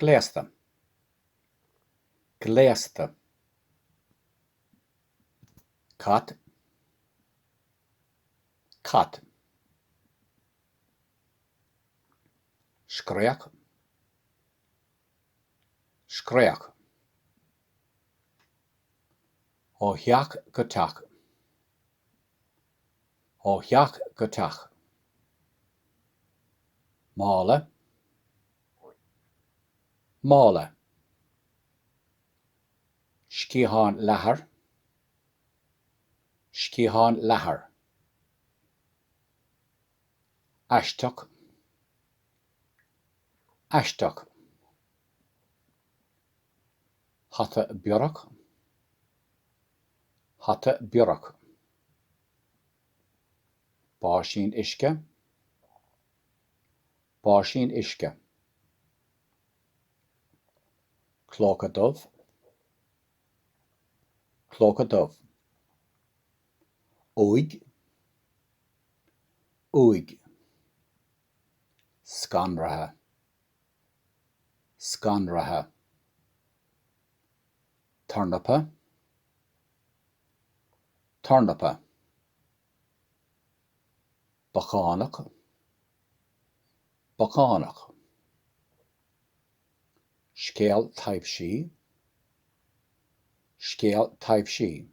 Gléasta. Gléasta. Cat. Cat. Screach. Screach. Ó theach go teach. Ó theach go teach. Mála. Mála. Scíthán leathair. Scíthán leathair. Aisteach. Aisteach. Hata bearach. Hata bearach. Báisín uisce. Báisín uisce. Clóca dubh. Clóca dubh. Uig. Uig. Scanratha. Scanratha. Tarnapa. Tarnapa. Bacánach. Bacánach. Scéal taibhsí. Scéal taibhsí.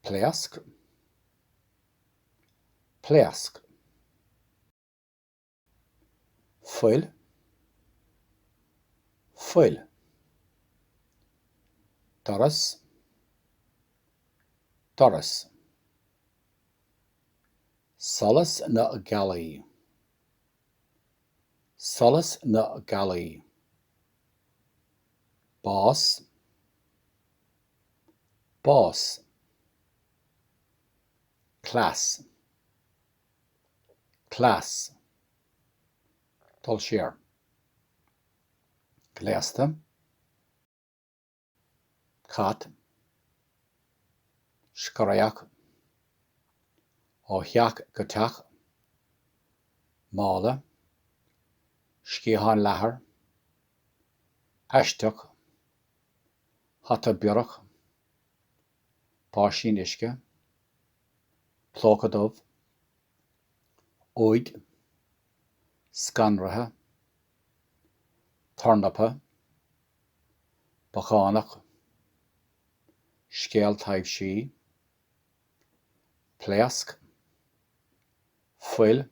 Pléasc. Pléasc. Foill. Foill. Doras. Doras. Solas na Gallaí. Solas na Gallaí. Bás. Bás. Class. Class. Dul siar. Gléasta. Cat. Screach. Ó theach go teach. Mála. Scíthán leathair. Aisteach. Hata bearach. Báisín uisce. Clóca dubh. Uig. Scanratha. Tarnapa. Bacánach. Scéal taibhsí. Pléasc. Foill.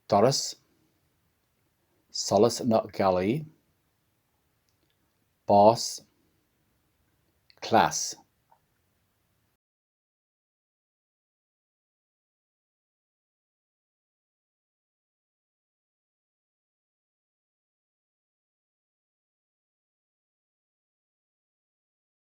Doras. Solas na Gallaí. Bás. Class.